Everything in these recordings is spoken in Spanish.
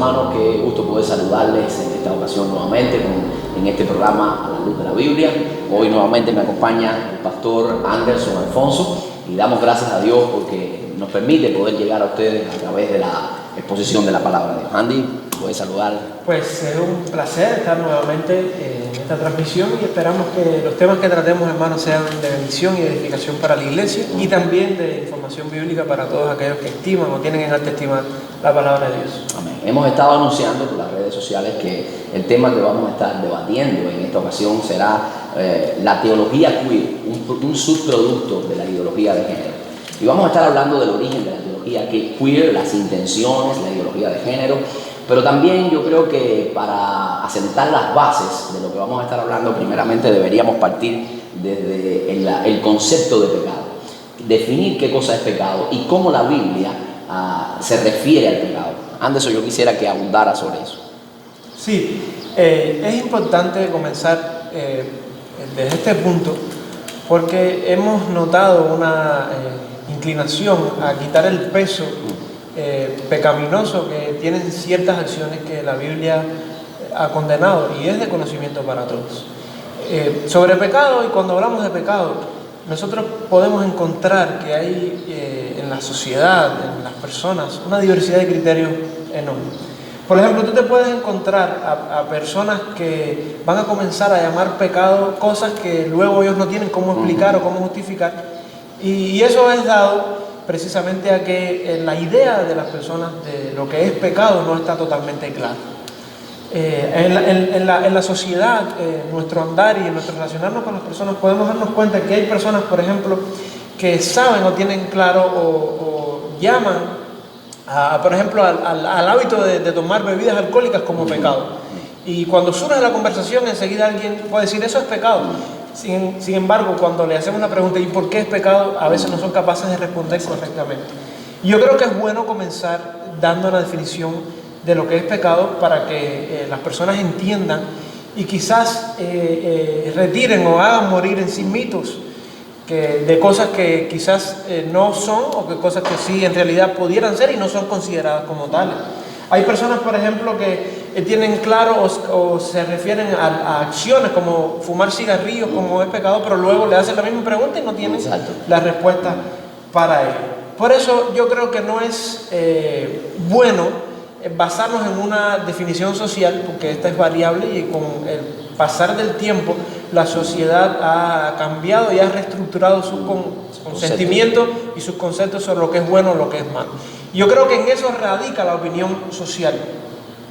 hermanos, qué gusto poder saludarles en esta ocasión nuevamente en este programa A la Luz de la Biblia. Hoy nuevamente me acompaña el pastor Anderson Alfonso y damos gracias a Dios porque nos permite poder llegar a ustedes a través de la exposición de la palabra de Dios. Andy, puedes saludar. Pues es un placer estar nuevamente en esta transmisión y esperamos que los temas que tratemos, hermanos, sean de bendición y edificación para la iglesia y también de información bíblica para todos aquellos que estiman o tienen en alta estima la palabra de Dios. Amén. Hemos estado anunciando por las redes sociales que el tema que vamos a estar debatiendo en esta ocasión será la teología queer, un subproducto de la ideología de género. Y vamos a estar hablando del origen de la teología queer, las intenciones, la ideología de género, pero también yo creo que para asentar las bases de lo que vamos a estar hablando, primeramente deberíamos partir desde el concepto de pecado, definir qué cosa es pecado y cómo la Biblia se refiere al pecado. Anderson, yo quisiera que abundara sobre eso. Sí, es importante comenzar desde este punto porque hemos notado una inclinación a quitar el peso pecaminoso que tienen ciertas acciones que la Biblia ha condenado y es de conocimiento para todos. Sobre pecado, y cuando hablamos de pecado, nosotros podemos encontrar que hay en la sociedad, en las personas, una diversidad de criterios enorme. Por ejemplo, tú te puedes encontrar a personas que van a comenzar a llamar pecado cosas que luego ellos no tienen cómo explicar o cómo justificar, y eso es dado precisamente a que la idea de las personas de lo que es pecado no está totalmente clara. En la sociedad, nuestro andar y en nuestro relacionarnos con las personas, podemos darnos cuenta que hay personas, por ejemplo, que saben o tienen claro o llaman, por ejemplo, al hábito de tomar bebidas alcohólicas como pecado. Y cuando surge la conversación, enseguida alguien puede decir, eso es pecado. Sin embargo, cuando le hacemos una pregunta, ¿y por qué es pecado?, a veces no son capaces de responder correctamente. Y yo creo que es bueno comenzar dando una definición de lo que es pecado para que las personas entiendan y quizás retiren o hagan morir en sí mitos de cosas que quizás no son o que cosas que sí en realidad pudieran ser y no son consideradas como tales. Hay personas, por ejemplo, que tienen claro o se refieren a acciones como fumar cigarrillos como es pecado, pero luego le hacen la misma pregunta y no tienen la respuesta para ello. Por eso yo creo que no es bueno basarnos en una definición social, porque esta es variable y con el pasar del tiempo la sociedad ha cambiado y ha reestructurado sus sentimientos y sus conceptos sobre lo que es bueno o lo que es malo. Yo creo que en eso radica la opinión social,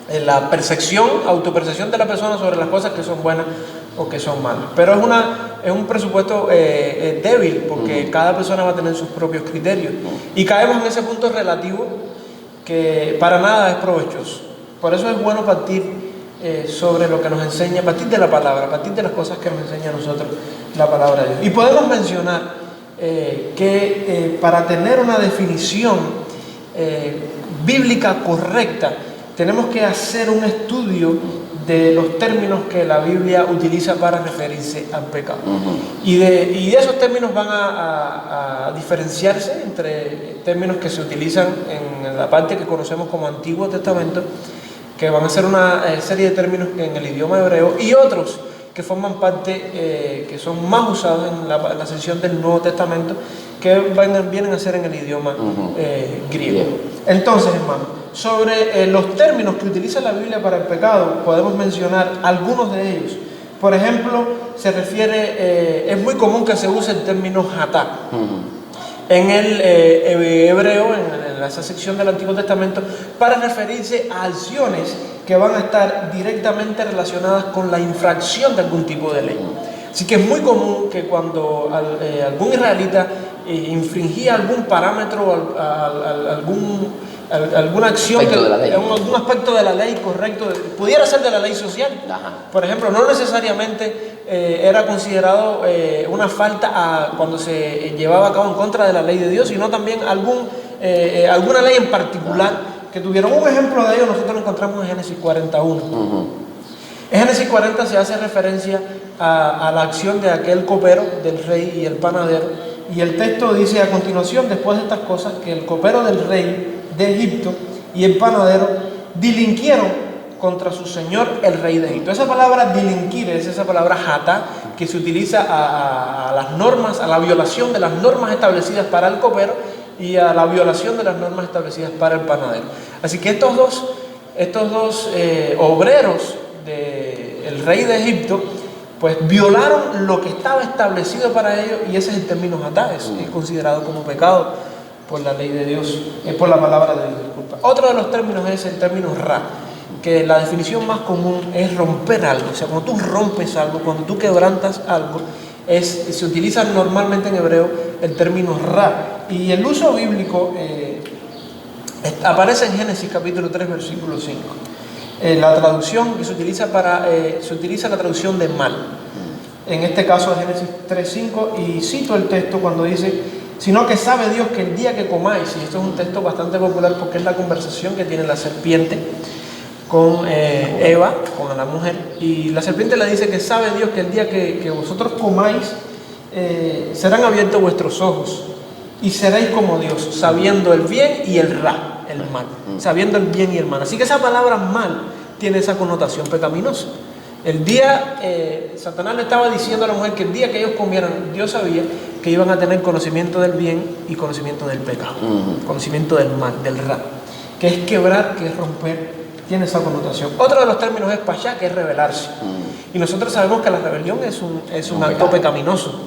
en la percepción, autopercepción de la persona sobre las cosas que son buenas o que son malas. Pero es un presupuesto débil, porque cada persona va a tener sus propios criterios. Y caemos en ese punto relativo que para nada es provechoso. Por eso es bueno partir sobre lo que nos enseña, a partir de la palabra, a partir de las cosas que nos enseña a nosotros la palabra de Dios. Y podemos mencionar que para tener una definición bíblica correcta, tenemos que hacer un estudio de los términos que la Biblia utiliza para referirse al pecado. Y esos términos van a diferenciarse entre términos que se utilizan en la parte que conocemos como Antiguo Testamento, que van a ser una serie de términos que en el idioma hebreo, y otros que forman parte, que son más usados en la sección del Nuevo Testamento, que vienen a ser en el idioma griego. Entonces, hermano, sobre los términos que utiliza la Biblia para el pecado, podemos mencionar algunos de ellos. Por ejemplo, se refiere, es muy común que se use el término hatá. En el hebreo, en esa sección del Antiguo Testamento, para referirse a acciones que van a estar directamente relacionadas con la infracción de algún tipo de ley. Así que es muy común que cuando algún israelita infringía algún parámetro, alguna acción, algún aspecto de la ley, correcto, pudiera ser de la ley social. Por ejemplo, no necesariamente era considerado una falta cuando se llevaba a cabo en contra de la ley de Dios, sino también alguna ley en particular que tuvieron. Un ejemplo de ello nosotros lo encontramos en Génesis 41. En Génesis 40 se hace referencia a la acción de aquel copero, del rey y el panadero, y el texto dice a continuación, después de estas cosas, que el copero del rey de Egipto y el panadero delinquieron contra su señor el rey de Egipto. Esa palabra delinquir es esa palabra jata que se utiliza a las normas, a la violación de las normas establecidas para el copero y a la violación de las normas establecidas para el panadero. Así que estos dos obreros del rey de Egipto pues violaron lo que estaba establecido para ellos, y ese es el término jata, es considerado como pecado por la ley de Dios, por la palabra de Dios, disculpa. Otro de los términos es el término ra, que la definición más común es romper algo. O sea, cuando tú rompes algo, cuando tú quebrantas algo, se utiliza normalmente en hebreo el término ra. Y el uso bíblico aparece en Génesis capítulo 3, versículo 5. La traducción que se utiliza la traducción de mal. En este caso es Génesis 3:5, y cito el texto cuando dice: sino que sabe Dios que el día que comáis, y esto es un texto bastante popular porque es la conversación que tiene la serpiente con Eva, con la mujer, y la serpiente le dice que sabe Dios que el día que vosotros comáis, serán abiertos vuestros ojos y seréis como Dios, sabiendo el bien y el ra, el mal, sabiendo el bien y el mal. Así que esa palabra mal tiene esa connotación pecaminosa. El día, Satanás le estaba diciendo a la mujer que el día que ellos comieran, Dios sabía que iban a tener conocimiento del bien y conocimiento del pecado, conocimiento del mal, del ra, que es quebrar, que es romper, tiene esa connotación. Otro de los términos es pashá, que es rebelarse. Y nosotros sabemos que la rebelión es un acto pecaminoso.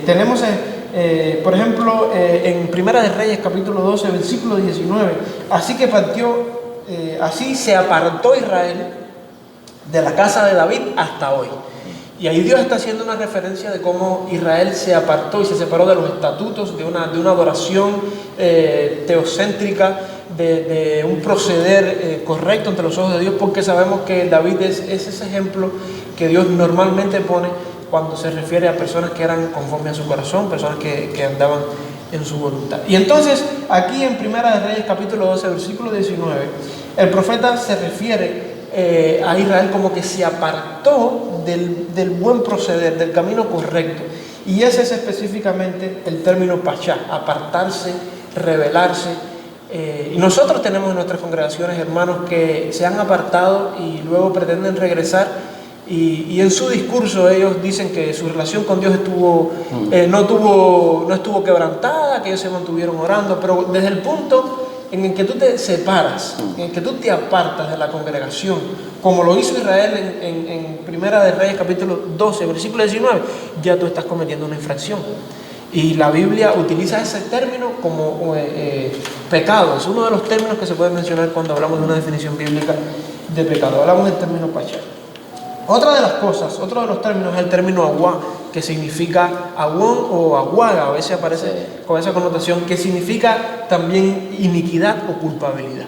Tenemos, por ejemplo, en Primera de Reyes, capítulo 12, versículo 19, así se apartó Israel de la casa de David hasta hoy. Y ahí Dios está haciendo una referencia de cómo Israel se apartó y se separó de los estatutos, de una adoración teocéntrica, de un proceder correcto ante los ojos de Dios, porque sabemos que David es ese ejemplo que Dios normalmente pone cuando se refiere a personas que eran conforme a su corazón, personas que andaban en su voluntad. Y entonces aquí en Primera de Reyes capítulo 12, versículo 19, el profeta se refiere a Israel como que se apartó del buen proceder, del camino correcto. Y ese es específicamente el término pashá, apartarse, rebelarse. Y nosotros tenemos en nuestras congregaciones hermanos que se han apartado y luego pretenden regresar, y en su discurso ellos dicen que su relación con Dios no estuvo quebrantada, que ellos se mantuvieron orando, pero desde el punto en el que tú te separas, en el que tú te apartas de la congregación, como lo hizo Israel en Primera de Reyes capítulo 12, versículo 19, ya tú estás cometiendo una infracción. Y la Biblia utiliza ese término como pecado. Es uno de los términos que se puede mencionar cuando hablamos de una definición bíblica de pecado. Hablamos del término pashá. Otra de las cosas, otro de los términos es el término aguá, que significa aguón o aguaga, a veces aparece con esa connotación, que significa también iniquidad o culpabilidad,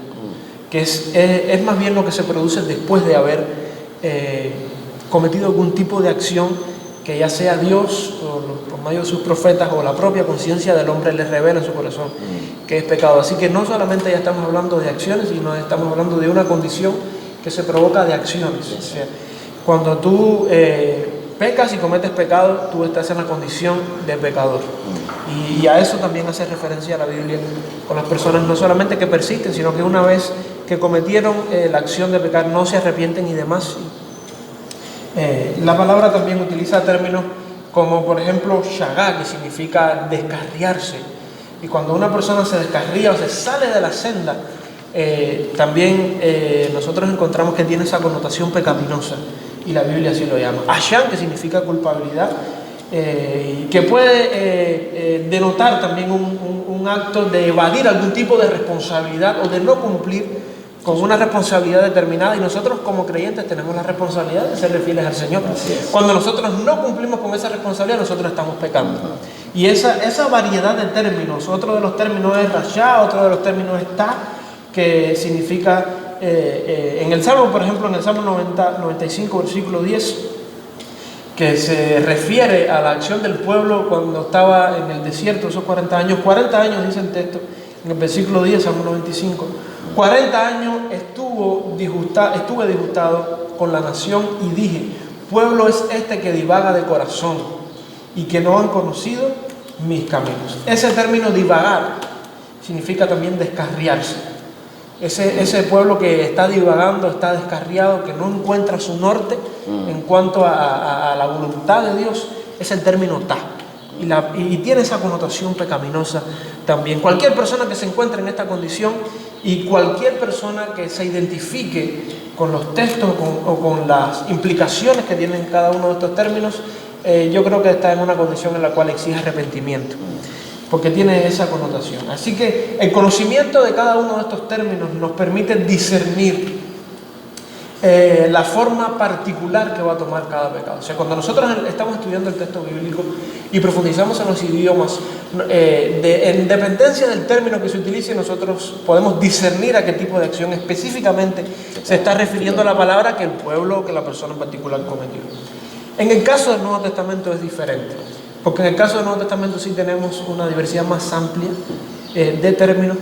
que es más bien lo que se produce después de haber cometido algún tipo de acción que ya sea Dios o por medio de sus profetas o la propia conciencia del hombre le revela en su corazón que es pecado. Así que no solamente ya estamos hablando de acciones, sino estamos hablando de una condición que se provoca de acciones. O sea, cuando tú pecas y cometes pecado, tú estás en la condición de pecador. Y a eso también hace referencia la Biblia con las personas, no solamente que persisten, sino que una vez que cometieron la acción de pecar, no se arrepienten y demás. La palabra también utiliza términos como, por ejemplo, shagá, que significa descarriarse. Y cuando una persona se descarría o se sale de la senda, también nosotros encontramos que tiene esa connotación pecaminosa. Y la Biblia así lo llama. Asham, que significa culpabilidad, que puede denotar también un acto de evadir algún tipo de responsabilidad o de no cumplir con una responsabilidad determinada. Y nosotros como creyentes tenemos la responsabilidad de ser fieles al Señor. Cuando nosotros no cumplimos con esa responsabilidad, nosotros estamos pecando. Y esa variedad de términos, otro de los términos es rasha, otro de los términos es ta, que significa... en el Salmo, por ejemplo, en el Salmo 95, versículo 10, que se refiere a la acción del pueblo cuando estaba en el desierto, esos 40 años, dice el texto, en el versículo 10, Salmo 95, 40 años estuve disgustado con la nación y dije, pueblo es este que divaga de corazón y que no han conocido mis caminos. Ese término divagar significa también descarriarse. Ese pueblo que está divagando, está descarriado, que no encuentra su norte en cuanto a la voluntad de Dios, es el término ta. Y tiene esa connotación pecaminosa también. Cualquier persona que se encuentre en esta condición y cualquier persona que se identifique con los textos o con las implicaciones que tienen cada uno de estos términos, yo creo que está en una condición en la cual exige arrepentimiento, porque tiene esa connotación. Así que el conocimiento de cada uno de estos términos nos permite discernir la forma particular que va a tomar cada pecado. O sea, cuando nosotros estamos estudiando el texto bíblico y profundizamos en los idiomas, en dependencia del término que se utilice, nosotros podemos discernir a qué tipo de acción específicamente se está refiriendo a la palabra que el pueblo o que la persona en particular cometió. En el caso del Nuevo Testamento es diferente, porque en el caso del Nuevo Testamento sí tenemos una diversidad más amplia de términos.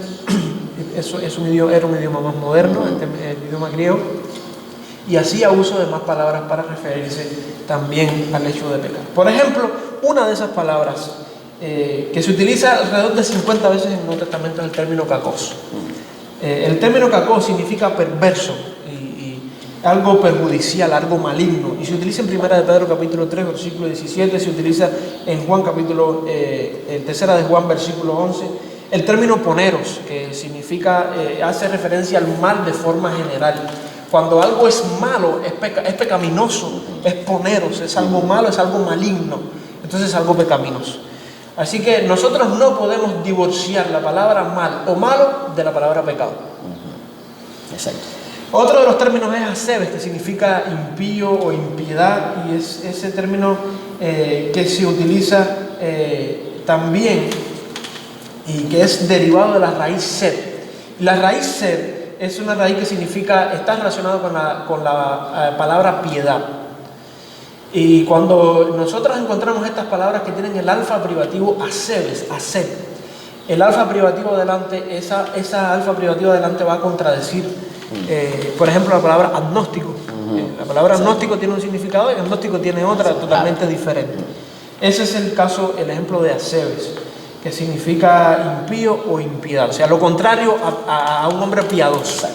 Era un idioma más moderno, el idioma griego, y hacía uso de más palabras para referirse también al hecho de pecar. Por ejemplo, una de esas palabras que se utiliza alrededor de 50 veces en el Nuevo Testamento es el término kakos. El término kakos significa perverso y algo perjudicial, algo maligno, y se utiliza en 1 de Pedro capítulo 3 versículo 17, se utiliza en Juan capítulo 3 de Juan versículo 11. El término poneros, que significa, hace referencia al mal de forma general. Cuando algo es malo, es pecaminoso, es poneros, es algo malo, es algo maligno, entonces es algo pecaminoso. Así que nosotros no podemos divorciar la palabra mal o malo de la palabra pecado. Exacto. Otro de los términos es asebes, que significa impío o impiedad, y es ese término que se utiliza también y que es derivado de la raíz sed. La raíz sed es una raíz que significa, está relacionado con la palabra piedad. Y cuando nosotros encontramos estas palabras que tienen el alfa privativo asebes, aseb, el alfa privativo adelante, esa alfa privativo adelante va a contradecir, por ejemplo, la palabra agnóstico. La palabra agnóstico tiene un significado y agnóstico tiene otra totalmente diferente. Ese es el caso, el ejemplo de asebes, que significa impío o impiedad, o sea, lo contrario a un hombre piadoso.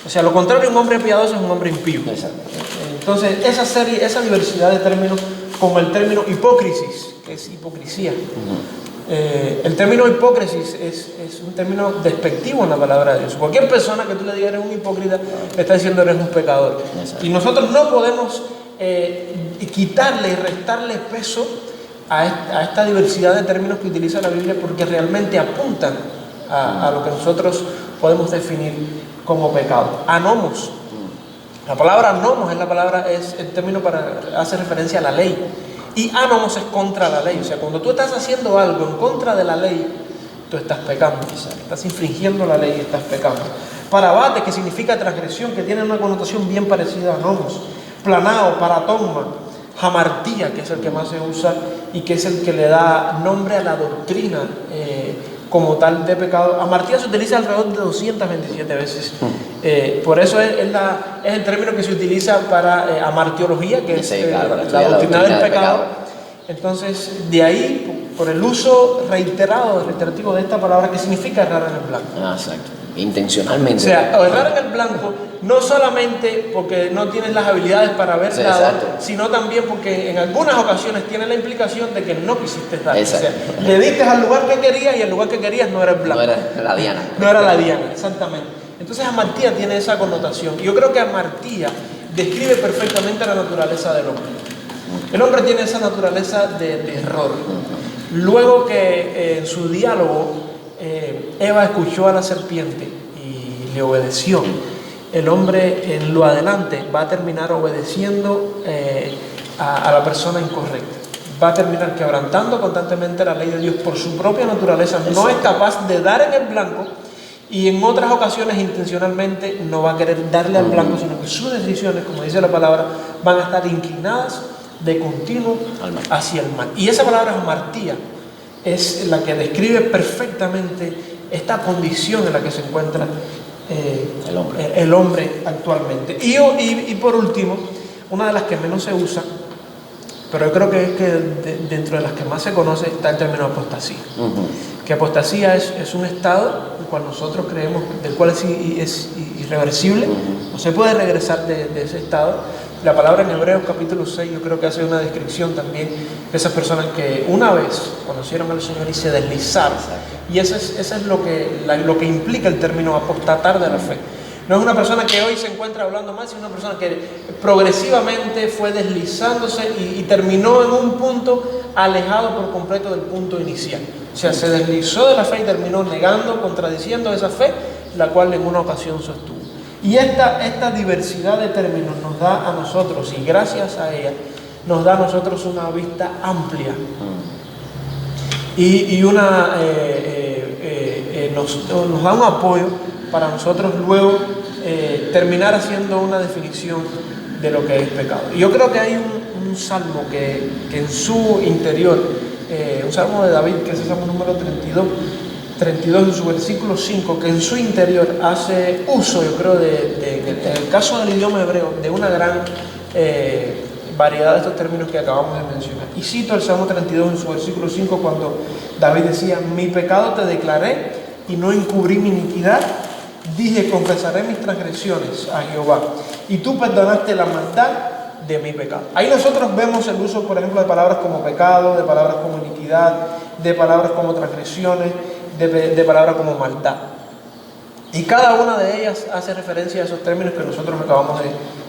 O sea, lo contrario a un hombre piadoso es un hombre impío. Entonces, esa diversidad de términos, como el término hipócrisis, que es hipocresía. El término hipócrisis es un término despectivo en la palabra de Dios. Cualquier persona que tú le digas eres un hipócrita, le está diciendo eres un pecador. Y nosotros no podemos quitarle y restarle peso a esta diversidad de términos que utiliza la Biblia, porque realmente apuntan a lo que nosotros podemos definir como pecado. Anomos. La palabra anomos es el término hace referencia a la ley. Y anomos es contra la ley. O sea, cuando tú estás haciendo algo en contra de la ley, tú estás pecando. Estás infringiendo la ley y estás pecando. Parabate, que significa transgresión, que tiene una connotación bien parecida a anomos. Planao, paratoma. Hamartía, que es el que más se usa y que es el que le da nombre a la doctrina como tal de pecado. Hamartía se utiliza alrededor de 227 veces. Por eso es el término que se utiliza para amartiología, que es la doctrina del pecado. Entonces, de ahí, por el uso reiterativo de esta palabra, que significa errar en el blanco. Exacto. Intencionalmente. O sea, errar en el blanco, no solamente porque no tienes las habilidades para haber dado, sino también porque en algunas ocasiones tiene la implicación de que no quisiste dar. O sea, le diste al lugar que querías y el lugar que querías no era el blanco. No era la diana. No era la diana, exactamente. Entonces amartía tiene esa connotación. Yo creo que amartía describe perfectamente la naturaleza del hombre. El hombre tiene esa naturaleza de error. Luego que en su diálogo Eva escuchó a la serpiente y le obedeció, el hombre en lo adelante va a terminar obedeciendo a la persona incorrecta. Va a terminar quebrantando constantemente la ley de Dios por su propia naturaleza. No es capaz de dar en el blanco y en otras ocasiones intencionalmente no va a querer darle al blanco, sino que sus decisiones, como dice la palabra, van a estar inclinadas de continuo hacia el mal. Y esa palabra amartía es la que describe perfectamente esta condición en la que se encuentra el hombre actualmente. Y por último, una de las que menos se usa, pero yo creo que es que dentro de las que más se conoce, está el término apostasía. Que apostasía es un estado el cual nosotros creemos, del cual es irreversible, no se puede regresar de ese estado. La palabra en Hebreos capítulo 6 yo creo que hace una descripción también de esas personas que una vez conocieron al Señor y se deslizaron. Y eso es lo que implica el término apostatar de la fe. No es una persona que hoy se encuentra hablando mal, sino una persona que progresivamente fue deslizándose y terminó en un punto alejado por completo del punto inicial. O sea, se deslizó de la fe y terminó negando, contradiciendo esa fe, la cual en una ocasión sostuvo. Y esta diversidad de términos nos da a nosotros, y gracias a ella, nos da a nosotros una vista amplia y nos da un apoyo para nosotros luego terminar haciendo una definición de lo que es pecado. Y yo creo que hay un salmo que en su interior, un salmo de David, que es el salmo número 32 en su versículo 5, que en su interior hace uso, yo creo, en el caso del idioma hebreo, de una gran variedad de estos términos que acabamos de mencionar. Y cito el Salmo 32 en su versículo 5 cuando David decía: mi pecado te declaré y no encubrí mi iniquidad, dije, confesaré mis transgresiones a Jehová, y tú perdonaste la maldad de mi pecado. Ahí nosotros vemos el uso, por ejemplo, de palabras como pecado, de palabras como iniquidad, de palabras como transgresiones, de palabras como maldad. Y cada una de ellas hace referencia a esos términos que nosotros acabamos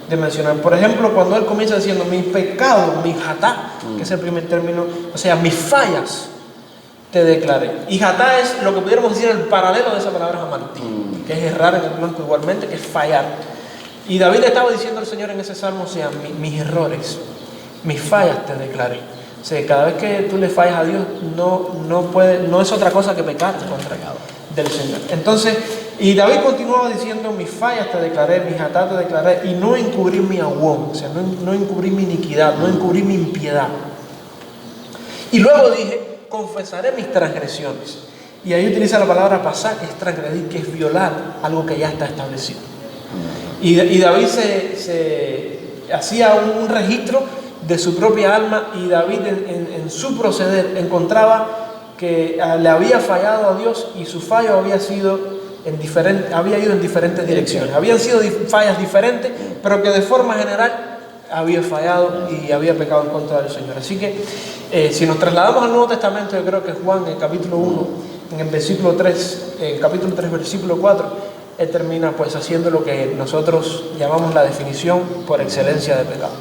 de mencionar. Por ejemplo, cuando él comienza diciendo mi pecado, mi jatá, que es el primer término, o sea, mis fallas te declaré. Y jatá es lo que pudiéramos decir el paralelo de esa palabra jamartí, que es errar en el blanco igualmente, que es fallar. Y David le estaba diciendo al Señor en ese salmo, o sea, mis errores, mis fallas te declaré. O sea, cada vez que tú le fallas a Dios, no es otra cosa que pecar contra del Señor. Entonces, y David continuaba diciendo, mis fallas te declaré, mis jatá te declaré, y no encubrí mi aguón, o sea, no encubrí mi iniquidad, no encubrí mi impiedad. Y luego dije, confesaré mis transgresiones. Y ahí utiliza la palabra pasar, que es transgredir, que es violar algo que ya está establecido. Y David se hacía un registro de su propia alma, y David en su proceder encontraba que le había fallado a Dios, y su fallo había ido en diferentes direcciones. Habían sido fallas diferentes, pero que de forma general había fallado y había pecado en contra del Señor. Así que si nos trasladamos al Nuevo Testamento, yo creo que Juan en el capítulo 1, en el versículo 3, en el capítulo 3, versículo 4, él termina pues haciendo lo que nosotros llamamos la definición por excelencia de pecado.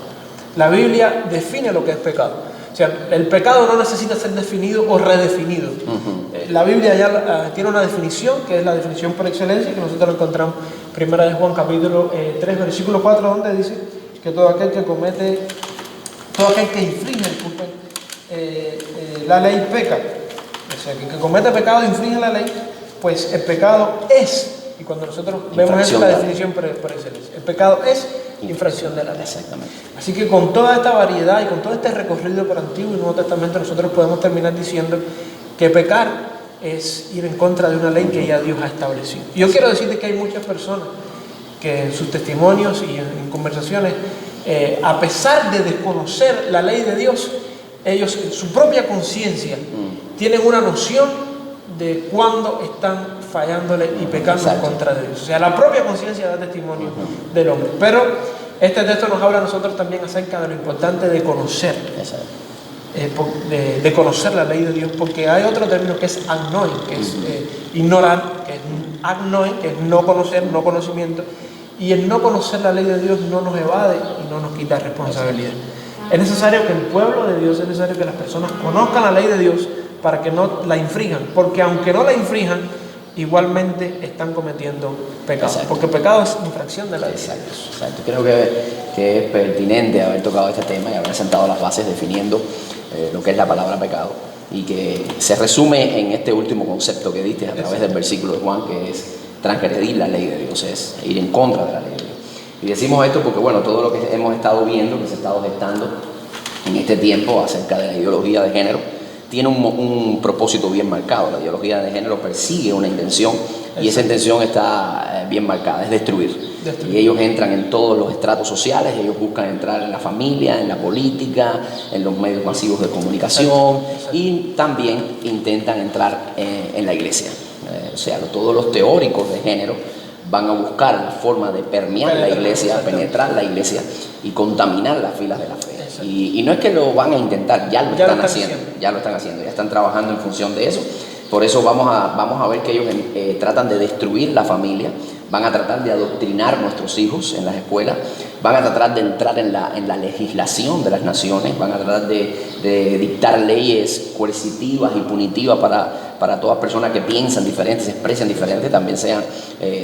La Biblia define lo que es pecado. O sea, el pecado no necesita ser definido o redefinido. La Biblia ya tiene una definición, que es la definición por excelencia, que nosotros encontramos en 1 Juan capítulo 3, versículo 4, donde dice que todo aquel que infringe la ley peca. O sea, que comete pecado infringe la ley, pues el pecado es. Y cuando nosotros vemos esa la definición por excelencia, el pecado es infracción de la ley. Exactamente. Así que con toda esta variedad y con todo este recorrido por Antiguo y Nuevo Testamento, nosotros podemos terminar diciendo que pecar es ir en contra de una ley que ya Dios ha establecido. Y yo quiero decirte que hay muchas personas que en sus testimonios y en conversaciones, a pesar de desconocer la ley de Dios, ellos en su propia conciencia tienen una noción de cuándo están fallándole y pecando en contra de Dios. O sea, la propia conciencia da testimonio del hombre. Pero este texto nos habla a nosotros también acerca de lo importante de conocer, de conocer la ley de Dios, porque hay otro término que es agnoe, que es ignorar, que es agnoe, que es no conocer, no conocimiento, y el no conocer la ley de Dios no nos evade y no nos quita responsabilidad. Es necesario que el pueblo de Dios, es necesario que las personas conozcan la ley de Dios para que no la infrinjan, porque aunque no la infrinjan, igualmente están cometiendo pecado. Exacto. Porque pecado es infracción de la ley. Exacto. Creo que es pertinente haber tocado este tema y haber sentado las bases definiendo lo que es la palabra pecado, y que se resume en este último concepto que diste a través del versículo de Juan, que es transgredir la ley de Dios, es ir en contra de la ley de Dios. Y decimos esto porque, bueno, todo lo que hemos estado viendo, que se ha estado gestando en este tiempo acerca de la ideología de género, tiene un propósito bien marcado. La ideología de género persigue una intención, y esa intención está bien marcada, es destruir. Y ellos entran en todos los estratos sociales, ellos buscan entrar en la familia, en la política, en los medios masivos de comunicación, y también intentan entrar en la iglesia. O sea, todos los teóricos de género van a buscar la forma de permear la iglesia, penetrar la iglesia y contaminar las filas de la fe. Y no es que lo van a intentar, ya lo están haciendo, ya están trabajando en función de eso. Por eso vamos a ver que ellos tratan de destruir la familia, van a tratar de adoctrinar a nuestros hijos en las escuelas, van a tratar de entrar en la legislación de las naciones, van a tratar de dictar leyes coercitivas y punitivas para todas personas que piensan diferentes, se expresan diferentes, también sean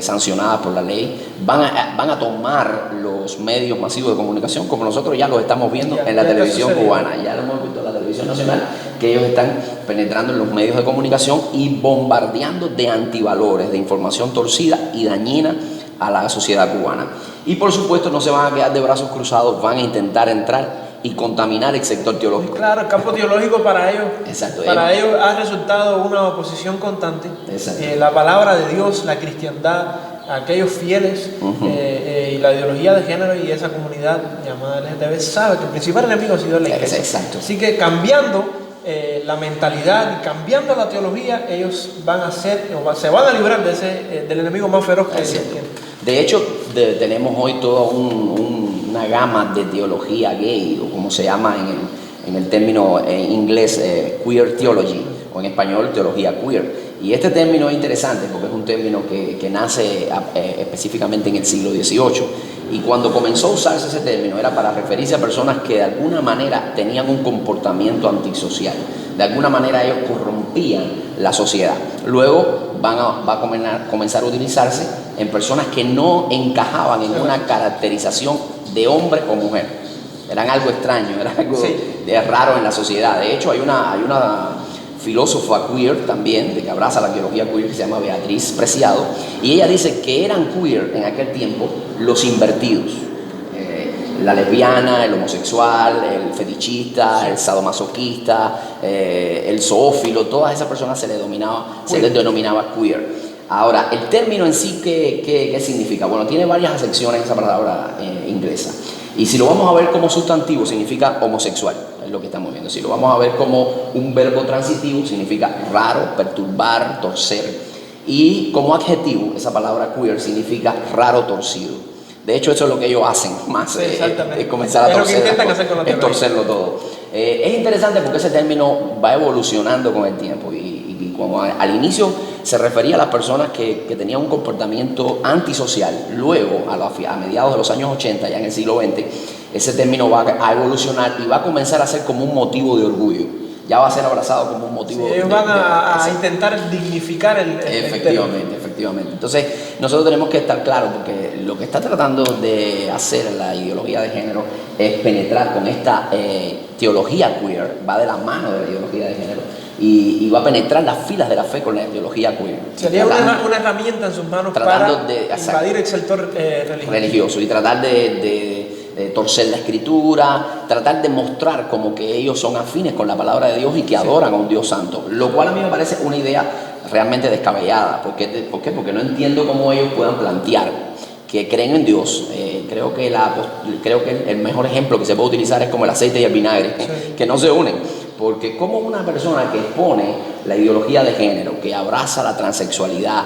sancionadas por la ley. Van a tomar los medios masivos de comunicación, como nosotros ya los estamos viendo en la televisión cubana, ya lo hemos visto en la televisión nacional, que ellos están penetrando en los medios de comunicación y bombardeando de antivalores, de información torcida y dañina a la sociedad cubana. Y por supuesto no se van a quedar de brazos cruzados, van a intentar entrar y contaminar el sector teológico. Claro, el campo teológico para ellos, exacto, ellos ha resultado una oposición constante. La palabra de Dios, la cristiandad, aquellos fieles y la ideología de género y esa comunidad llamada LGTB sabe que el principal enemigo ha sido la iglesia. Exacto. Así que cambiando la mentalidad y cambiando la teología, ellos se van a librar del enemigo más feroz que ellos tienen. De hecho, tenemos hoy toda una gama de teología gay, o como se llama en el término en inglés, queer theology, o en español, teología queer. Y este término es interesante porque es un término que nace específicamente en el siglo XVIII. Y cuando comenzó a usarse ese término era para referirse a personas que de alguna manera tenían un comportamiento antisocial. De alguna manera ellos corrompían la sociedad. Luego va a comenzar a utilizarse en personas que no encajaban en una caracterización de hombre o mujer. Eran algo extraño, era algo raro en la sociedad. De hecho, hay una filósofa queer también, de que abraza la teología queer, que se llama Beatriz Preciado, y ella dice que eran queer en aquel tiempo los invertidos. La lesbiana, el homosexual, el fetichista, el sadomasoquista, el zoófilo, todas esas personas se les denominaba queer. Ahora, el término en sí, ¿qué significa? Bueno, tiene varias acepciones esa palabra inglesa. Y si lo vamos a ver como sustantivo, significa homosexual, es lo que estamos viendo. Si lo vamos a ver como un verbo transitivo, significa raro, perturbar, torcer. Y como adjetivo, esa palabra queer significa raro, torcido. De hecho, eso es lo que ellos hacen más, es comenzar a torcerlo todo. Es interesante porque ese término va evolucionando con el tiempo y como al inicio se refería a las personas que tenían un comportamiento antisocial. Luego, a mediados de los años 80, ya en el siglo XX, ese término va a evolucionar y va a comenzar a ser como un motivo de orgullo. Ya va a ser abrazado como un motivo ellos van a intentar dignificar el efectivamente. Entonces, nosotros tenemos que estar claros porque lo que está tratando de hacer la ideología de género es penetrar con esta teología queer, va de la mano de la ideología de género y va a penetrar las filas de la fe con la ideología queer. Sería una herramienta en sus manos para invadir el sector religioso y tratar de torcer la escritura, tratar de mostrar como que ellos son afines con la palabra de Dios y que adoran a un Dios santo, lo cual a mí me parece una idea realmente descabellada. ¿Por qué? Porque no entiendo cómo ellos puedan plantear que creen en Dios. Creo que el mejor ejemplo que se puede utilizar es como el aceite y el vinagre, que no se unen. Porque como una persona que expone la ideología de género, que abraza la transexualidad,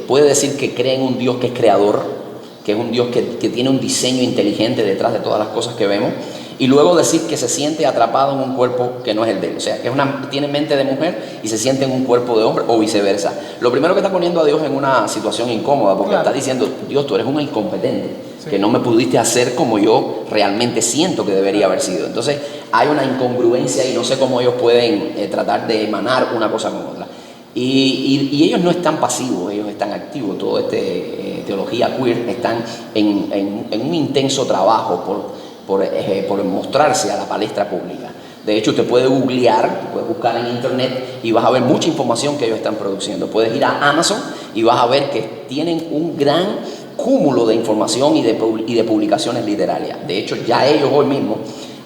puede decir que cree en un Dios que es creador, que es un Dios que tiene un diseño inteligente detrás de todas las cosas que vemos, y luego decir que se siente atrapado en un cuerpo que no es el de él, o sea, que tiene mente de mujer y se siente en un cuerpo de hombre o viceversa. Lo primero que está poniendo a Dios en una situación incómoda, porque está diciendo: Dios, tú eres un incompetente, que no me pudiste hacer como yo realmente siento que debería haber sido. Entonces hay una incongruencia y no sé cómo ellos pueden tratar de emanar una cosa con otra. Y ellos no están pasivos, ellos están activos. Toda teología queer están en un intenso trabajo por mostrarse a la palestra pública. De hecho, usted puede googlear, puedes buscar en internet y vas a ver mucha información que ellos están produciendo. Puedes ir a Amazon y vas a ver que tienen un gran cúmulo de información y de publicaciones literarias. De hecho, ya ellos hoy mismo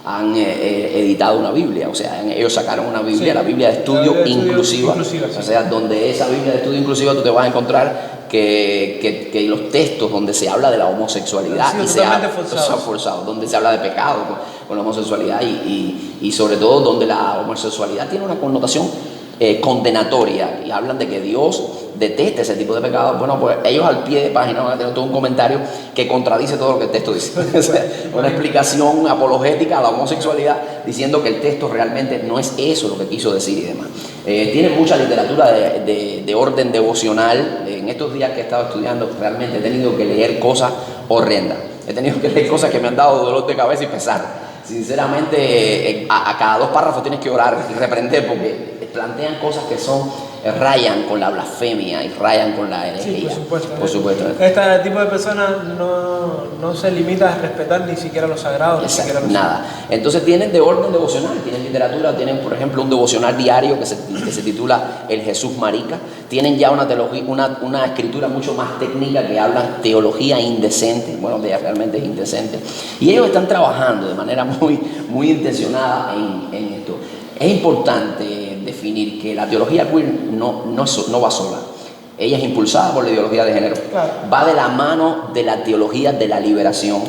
han editado una Biblia, o sea, ellos sacaron una Biblia, la Biblia de estudio inclusiva, o sea, donde esa Biblia de estudio inclusiva tú te vas a encontrar que los textos donde se habla de la homosexualidad y se habla forzados, donde se habla de pecado con la homosexualidad y sobre todo donde la homosexualidad tiene una connotación condenatoria y hablan de que Dios detesta ese tipo de pecados. Bueno, pues ellos al pie de página van a tener todo un comentario que contradice todo lo que el texto dice. Una explicación apologética a la homosexualidad diciendo que el texto realmente no es eso lo que quiso decir y demás. Tienen mucha literatura de orden devocional. En estos días que he estado estudiando realmente he tenido que leer cosas horrendas. He tenido que leer cosas que me han dado dolor de cabeza y pesar. Sinceramente, a cada 2 párrafos tienes que orar y reprender porque plantean cosas que rayan con la blasfemia y rayan con la herejía. Sí, por supuesto. Este tipo de personas no se limita a respetar ni siquiera los sagrados. Exacto, nada. Entonces tienen de orden devocional, tienen literatura, tienen por ejemplo un devocional diario que se titula El Jesús Marica. Tienen ya una teología, una escritura mucho más técnica que habla teología indecente. Bueno, realmente es indecente. Y ellos están trabajando de manera muy intencionada en esto. Es importante definir que la teología queer no va sola. Ella es impulsada por la ideología de género. Claro. Va de la mano de la teología de la liberación,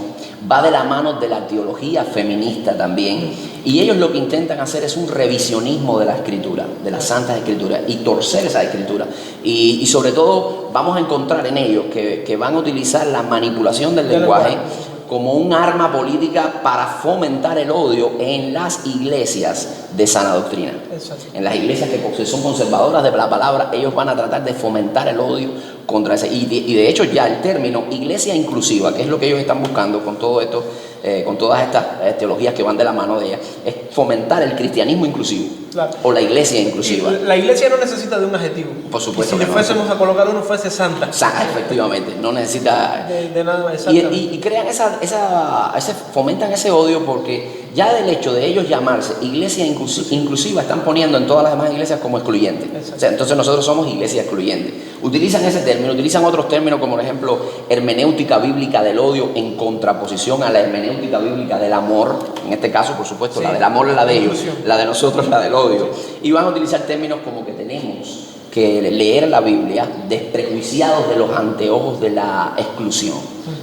va de la mano de la teología feminista también. Y ellos lo que intentan hacer es un revisionismo de la escritura, de las santas escrituras, y torcer esa escritura. Y sobre todo vamos a encontrar en ellos que van a utilizar la manipulación del lenguaje como un arma política para fomentar el odio en las iglesias de sana doctrina. Exacto. En las iglesias que son conservadoras de la palabra, ellos van a tratar de fomentar el odio contra ese. Y de hecho ya el término iglesia inclusiva, que es lo que ellos están buscando con todo esto, con todas estas teologías que van de la mano de ellas, es fomentar el cristianismo inclusivo. Claro. O la iglesia inclusiva. La iglesia no necesita de un adjetivo. Por supuesto. Y si le fuésemos a colocar uno, fuese santa. Efectivamente, no necesita. De nada más. Y crean fomentan ese odio porque ya del hecho de ellos llamarse iglesia inclusiva están poniendo en todas las demás iglesias como excluyentes. O sea, entonces nosotros somos iglesia excluyente. Utilizan ese término, utilizan otros términos como por ejemplo hermenéutica bíblica del odio en contraposición a la hermenéutica bíblica del amor. En este caso, por supuesto, la del amor es la de ellos, la de nosotros la del odio. Y van a utilizar términos como que tenemos que leer la Biblia desprejuiciados de los anteojos de la exclusión,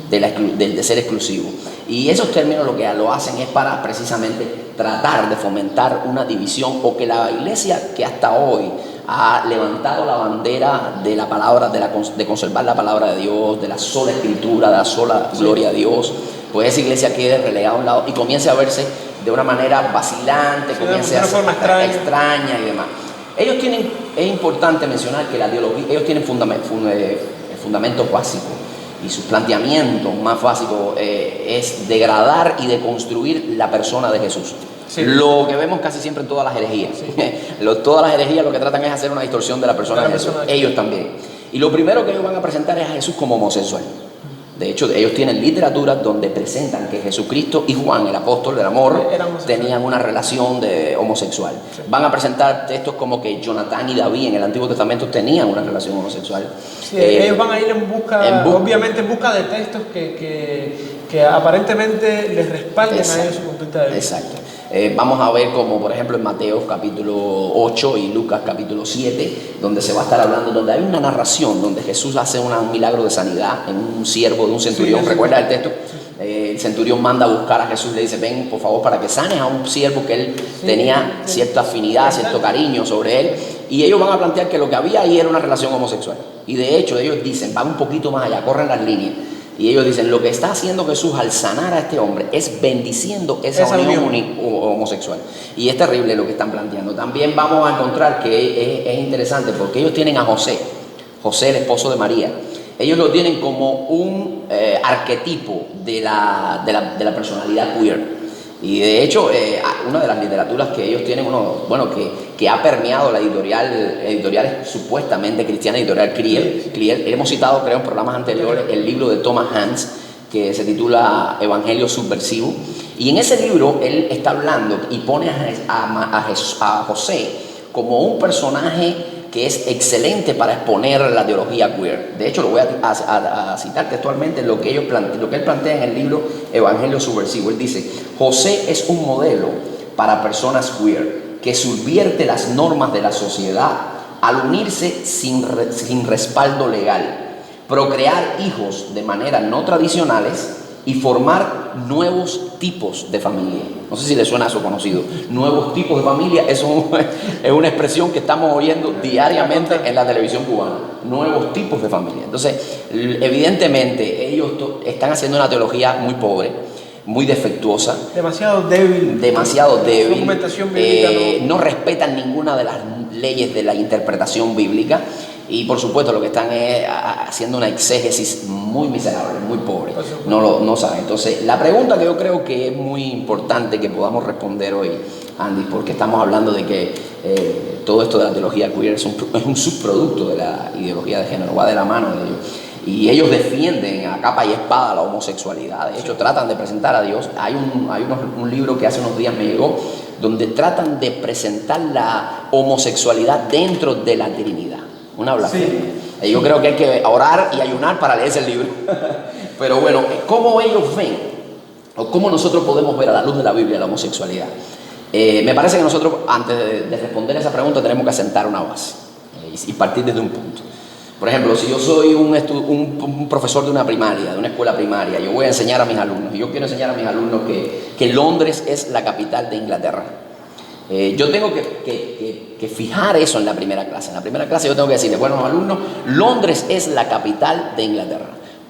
de ser exclusivo. Y esos términos lo que lo hacen es para precisamente tratar de fomentar una división, o que la iglesia que hasta hoy ha levantado la bandera de la palabra, de conservar la palabra de Dios, de la sola escritura, de la sola gloria a Dios, pues esa iglesia quede relegada a un lado y comience a verse de una manera vacilante, comience a ser extraña y demás. Es importante mencionar que la teología, ellos tienen fundamentos básicos, y sus planteamientos más básicos es degradar y deconstruir la persona de Jesús. Sí. Lo que vemos casi siempre en todas las herejías. Sí. Todas las herejías lo que tratan es hacer una distorsión de la persona de Jesús. Ellos también. Y lo primero que ellos van a presentar es a Jesús como homosexual. De hecho, ellos tienen literatura donde presentan que Jesucristo y Juan, el apóstol del amor, tenían una relación homosexual. Sí. Van a presentar textos como que Jonatán y David en el Antiguo Testamento tenían una relación homosexual. Sí, ellos van a ir obviamente en busca de textos que aparentemente les respalden a ellos su conducta de vida. Exacto. Vamos a ver como por ejemplo en Mateo capítulo 8 y Lucas capítulo 7, donde se va a estar hablando, donde hay una narración donde Jesús hace un milagro de sanidad en un siervo de un centurión. Sí, ¿recuerda el texto? El centurión manda a buscar a Jesús, le dice: ven por favor para que sanes a un siervo que él tenía cierta afinidad, cierto cariño sobre él. Y ellos van a plantear que lo que había ahí era una relación homosexual. Y de hecho ellos dicen, van un poquito más allá, corren las líneas. Y ellos dicen, lo que está haciendo Jesús al sanar a este hombre es bendiciendo esa unión homosexual. Y es terrible lo que están planteando. También vamos a encontrar que es interesante porque ellos tienen a José, el esposo de María. Ellos lo tienen como un arquetipo de la personalidad queer. Y de hecho, una de las literaturas que ellos tienen, que ha permeado la editorial supuestamente cristiana, editorial Kriel. Hemos citado, creo, en programas anteriores, el libro de Thomas Hanks, que se titula Evangelio Subversivo. Y en ese libro él está hablando y pone a José como un personaje que es excelente para exponer la teología queer. De hecho, lo voy a citar textualmente lo que él plantea en el libro Evangelio Subversivo. Él dice: José es un modelo para personas queer que subvierte las normas de la sociedad al unirse sin respaldo legal, procrear hijos de maneras no tradicionales y formar nuevos tipos de familia. No sé si le suena eso conocido. Nuevos tipos de familia, eso es una expresión que estamos oyendo diariamente en la televisión cubana. Nuevos tipos de familia. Entonces, evidentemente, ellos están haciendo una teología muy pobre, muy defectuosa. Demasiado débil. Demasiado débil. Documentación bíblica no respetan ninguna de las leyes de la interpretación bíblica. Y por supuesto lo que están es haciendo una exégesis muy miserable, muy pobre. No saben. Entonces, la pregunta que yo creo que es muy importante que podamos responder hoy, Andy, porque estamos hablando de que todo esto de la teología queer es un subproducto de la ideología de género, va de la mano de ellos. Y ellos defienden a capa y espada la homosexualidad. De hecho, tratan de presentar a Dios. Hay un libro que hace unos días me llegó, donde tratan de presentar la homosexualidad dentro de la Trinidad. Una blasfemia. Sí. Yo creo que hay que orar y ayunar para leer ese libro. Pero bueno, ¿cómo ellos ven? ¿O cómo nosotros podemos ver a la luz de la Biblia la homosexualidad? Me parece que nosotros, antes de responder esa pregunta, tenemos que asentar una base y partir desde un punto. Por ejemplo, si yo soy un profesor de una primaria, de una escuela primaria, yo voy a enseñar a mis alumnos, y yo quiero enseñar a mis alumnos que Londres es la capital de Inglaterra. Yo tengo que fijar eso en la primera clase. En la primera clase yo tengo que decirles, bueno, alumnos, Londres es la capital de Inglaterra.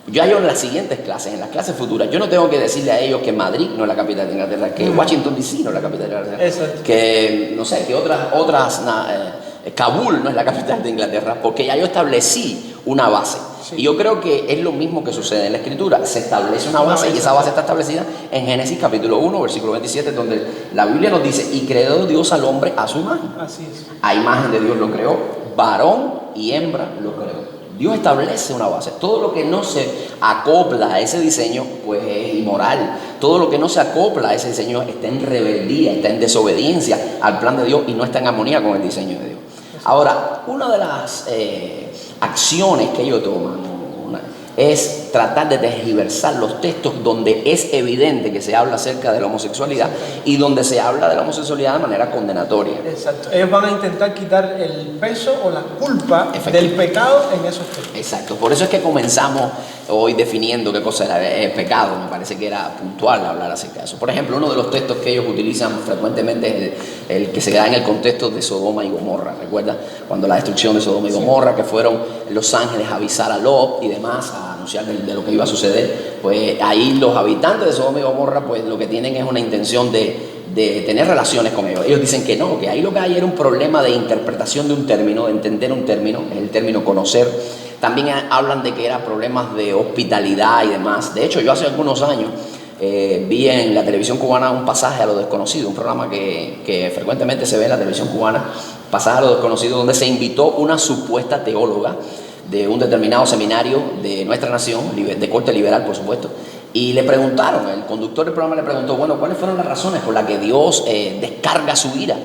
Ya yo en las siguientes clases, en las clases futuras, yo no tengo que decirle a ellos que Madrid no es la capital de Inglaterra, que Washington DC no es la capital de Inglaterra, exacto, que no sé, que Kabul no es la capital de Inglaterra, porque ya yo establecí una base. Sí. Y yo creo que es lo mismo que sucede en la Escritura. Se establece una base y esa base está establecida en Génesis capítulo 1, versículo 27, donde la Biblia nos dice, y creó Dios al hombre a su imagen. Así es. A imagen de Dios lo creó, varón y hembra lo creó. Dios establece una base. Todo lo que no se acopla a ese diseño, pues es inmoral. Todo lo que no se acopla a ese diseño está en rebeldía, está en desobediencia al plan de Dios y no está en armonía con el diseño de Dios. Ahora, una de las acciones que ellos toman es tratar de tergiversar los textos donde es evidente que se habla acerca de la homosexualidad y donde se habla de la homosexualidad de manera condenatoria. Exacto. Ellos van a intentar quitar el peso o la culpa del pecado en esos textos. Exacto. Por eso es que comenzamos hoy definiendo qué cosa era el pecado. Me parece que era puntual hablar acerca de eso. Por ejemplo, uno de los textos que ellos utilizan frecuentemente es el que se da en el contexto de Sodoma y Gomorra. ¿Recuerda? Cuando la destrucción de Sodoma y Gomorra, que fueron los ángeles a avisar a Lot y demás, a anunciar de lo que iba a suceder, pues ahí los habitantes de Sodoma y Gomorra pues lo que tienen es una intención de tener relaciones con ellos. Ellos dicen que no, que ahí lo que hay era un problema de interpretación de un término, de entender un término, es el término conocer. También hablan de que eran problemas de hospitalidad y demás. De hecho, yo hace algunos años vi en la televisión cubana un pasaje a lo desconocido, un programa que frecuentemente se ve en la televisión cubana, pasaje a lo desconocido, donde se invitó una supuesta teóloga de un determinado seminario de nuestra nación, de corte liberal, por supuesto, y le preguntaron, el conductor del programa le preguntó, bueno, ¿cuáles fueron las razones por las que Dios descarga su ira